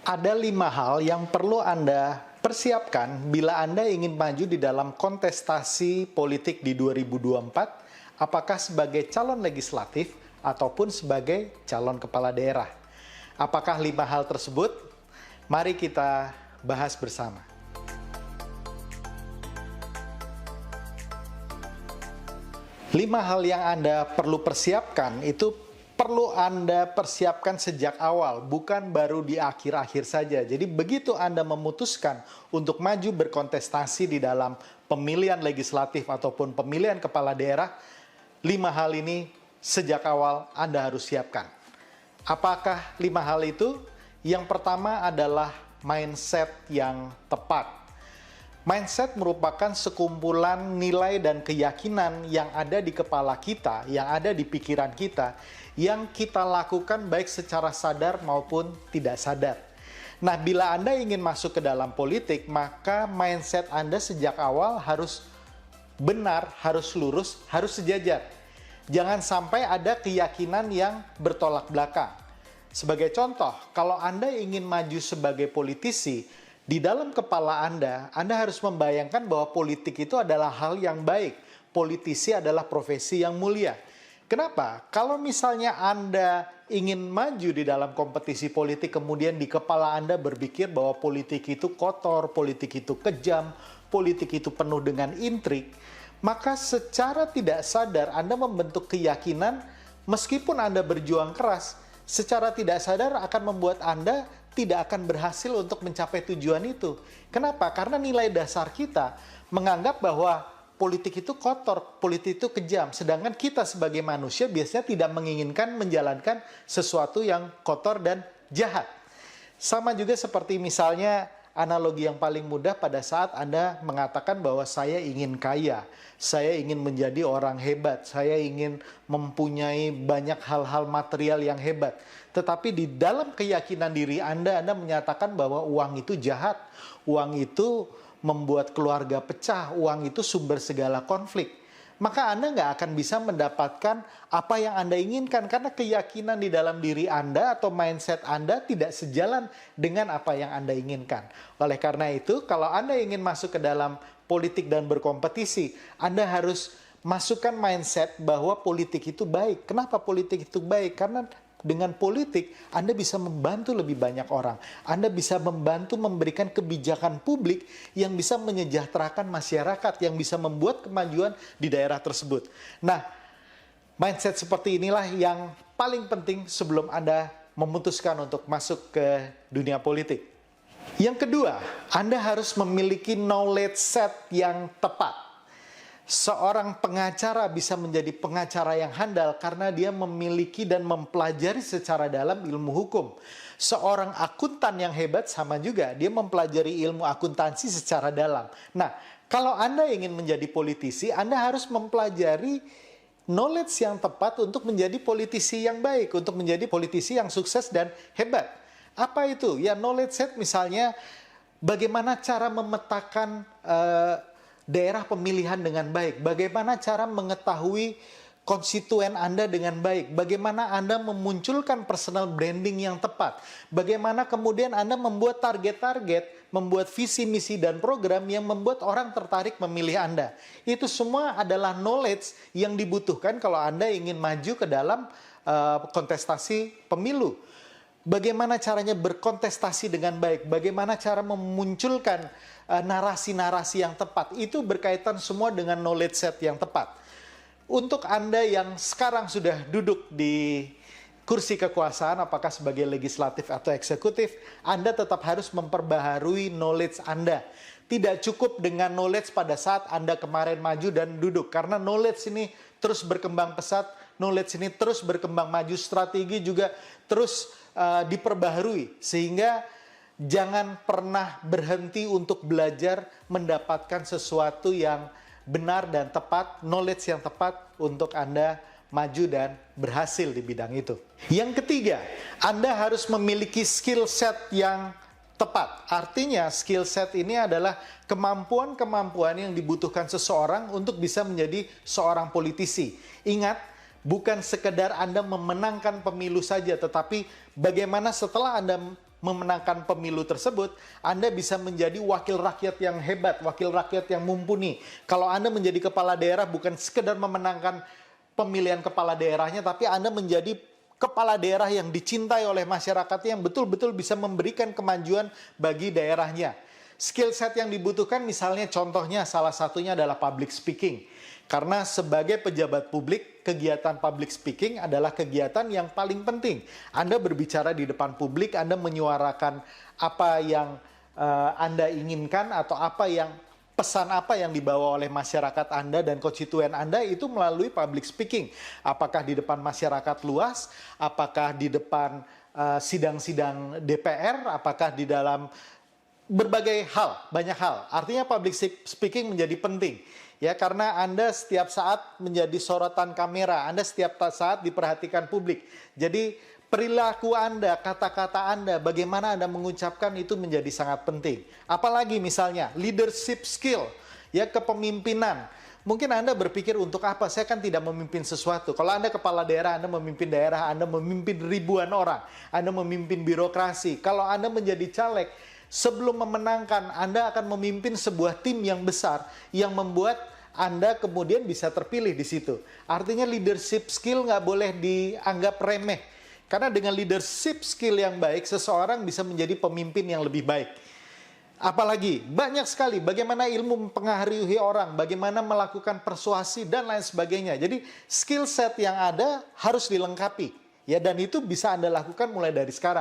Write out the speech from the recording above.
Ada 5 hal yang perlu Anda persiapkan bila Anda ingin maju di dalam kontestasi politik di 2024, apakah sebagai calon legislatif ataupun sebagai calon kepala daerah. Apakah 5 hal tersebut? Mari kita bahas bersama. Lima hal yang Anda perlu persiapkan itu perlu Anda persiapkan sejak awal, bukan baru di akhir-akhir saja. Jadi begitu Anda memutuskan untuk maju berkontestasi di dalam pemilihan legislatif ataupun pemilihan kepala daerah, 5 hal ini sejak awal Anda harus siapkan. Apakah 5 hal itu? Yang pertama adalah mindset yang tepat. Mindset merupakan sekumpulan nilai dan keyakinan yang ada di kepala kita, yang ada di pikiran kita, yang kita lakukan baik secara sadar maupun tidak sadar. Nah, bila Anda ingin masuk ke dalam politik, maka mindset Anda sejak awal harus benar, harus lurus, harus sejajar. Jangan sampai ada keyakinan yang bertolak belakang. Sebagai contoh, kalau Anda ingin maju sebagai politisi, di dalam kepala Anda harus membayangkan bahwa politik itu adalah hal yang baik. Politisi adalah profesi yang mulia. Kenapa? Kalau misalnya Anda ingin maju di dalam kompetisi politik, kemudian di kepala Anda berpikir bahwa politik itu kotor, politik itu kejam, politik itu penuh dengan intrik, maka secara tidak sadar Anda membentuk keyakinan, meskipun Anda berjuang keras, secara tidak sadar akan membuat Anda tidak akan berhasil untuk mencapai tujuan itu. Kenapa? Karena nilai dasar kita menganggap bahwa politik itu kotor, politik itu kejam. Sedangkan kita sebagai manusia biasanya tidak menginginkan menjalankan sesuatu yang kotor dan jahat. Sama juga seperti misalnya analogi yang paling mudah pada saat Anda mengatakan bahwa saya ingin kaya, saya ingin menjadi orang hebat, saya ingin mempunyai banyak hal-hal material yang hebat. Tetapi di dalam keyakinan diri Anda menyatakan bahwa uang itu jahat, uang itu membuat keluarga pecah, uang itu sumber segala konflik. Maka Anda nggak akan bisa mendapatkan apa yang Anda inginkan karena keyakinan di dalam diri Anda atau mindset Anda tidak sejalan dengan apa yang Anda inginkan. Oleh karena itu, kalau Anda ingin masuk ke dalam politik dan berkompetisi, Anda harus masukkan mindset bahwa politik itu baik. Kenapa politik itu baik? Karena dengan politik, Anda bisa membantu lebih banyak orang. Anda bisa membantu memberikan kebijakan publik yang bisa menyejahterakan masyarakat, yang bisa membuat kemajuan di daerah tersebut. Nah, mindset seperti inilah yang paling penting sebelum Anda memutuskan untuk masuk ke dunia politik. Yang kedua, Anda harus memiliki knowledge set yang tepat. Seorang pengacara bisa menjadi pengacara yang handal karena dia memiliki dan mempelajari secara dalam ilmu hukum. Seorang akuntan yang hebat sama juga, dia mempelajari ilmu akuntansi secara dalam. Nah, kalau Anda ingin menjadi politisi, Anda harus mempelajari knowledge yang tepat untuk menjadi politisi yang baik, untuk menjadi politisi yang sukses dan hebat. Apa itu? Ya, knowledge set misalnya bagaimana cara memetakan daerah pemilihan dengan baik, bagaimana cara mengetahui konstituen Anda dengan baik, bagaimana Anda memunculkan personal branding yang tepat, bagaimana kemudian Anda membuat target-target, membuat visi, misi, dan program yang membuat orang tertarik memilih Anda. Itu semua adalah knowledge yang dibutuhkan kalau Anda ingin maju ke dalam kontestasi pemilu. Bagaimana caranya berkontestasi dengan baik, bagaimana cara memunculkan narasi-narasi yang tepat, itu berkaitan semua dengan knowledge set yang tepat. Untuk Anda yang sekarang sudah duduk di kursi kekuasaan, apakah sebagai legislatif atau eksekutif, Anda tetap harus memperbaharui knowledge Anda. Tidak cukup dengan knowledge pada saat Anda kemarin maju dan duduk, karena knowledge ini terus berkembang pesat, knowledge ini terus berkembang maju, strategi juga terus diperbaharui, sehingga jangan pernah berhenti untuk belajar mendapatkan sesuatu yang benar dan tepat, knowledge yang tepat untuk Anda maju dan berhasil di bidang itu. Yang ketiga, Anda harus memiliki skill set yang tepat. Artinya skill set ini adalah kemampuan-kemampuan yang dibutuhkan seseorang untuk bisa menjadi seorang politisi. Ingat, bukan sekedar Anda memenangkan pemilu saja, tetapi bagaimana setelah Anda memenangkan pemilu tersebut, Anda bisa menjadi wakil rakyat yang hebat, wakil rakyat yang mumpuni. Kalau Anda menjadi kepala daerah bukan sekedar memenangkan pemilihan kepala daerahnya, tapi Anda menjadi kepala daerah yang dicintai oleh masyarakat yang betul-betul bisa memberikan kemajuan bagi daerahnya. Skill set yang dibutuhkan misalnya contohnya salah satunya adalah public speaking. Karena sebagai pejabat publik, kegiatan public speaking adalah kegiatan yang paling penting. Anda berbicara di depan publik, Anda menyuarakan apa yang Anda inginkan atau pesan apa yang dibawa oleh masyarakat Anda dan konstituen Anda itu melalui public speaking. Apakah di depan masyarakat luas, apakah di depan sidang-sidang DPR, apakah di dalam berbagai hal, banyak hal. Artinya public speaking menjadi penting. Ya, karena Anda setiap saat menjadi sorotan kamera, Anda setiap saat diperhatikan publik. Jadi perilaku Anda, kata-kata Anda, bagaimana Anda mengucapkan itu menjadi sangat penting. Apalagi misalnya leadership skill, ya kepemimpinan. Mungkin Anda berpikir untuk apa? Saya kan tidak memimpin sesuatu. Kalau Anda kepala daerah, Anda memimpin daerah, Anda memimpin ribuan orang, Anda memimpin birokrasi. Kalau Anda menjadi caleg, sebelum memenangkan, Anda akan memimpin sebuah tim yang besar yang membuat Anda kemudian bisa terpilih di situ. Artinya leadership skill nggak boleh dianggap remeh. Karena dengan leadership skill yang baik, seseorang bisa menjadi pemimpin yang lebih baik. Apalagi, banyak sekali bagaimana ilmu mempengaruhi orang, bagaimana melakukan persuasi, dan lain sebagainya. Jadi, skill set yang ada harus dilengkapi. Ya, dan itu bisa Anda lakukan mulai dari sekarang.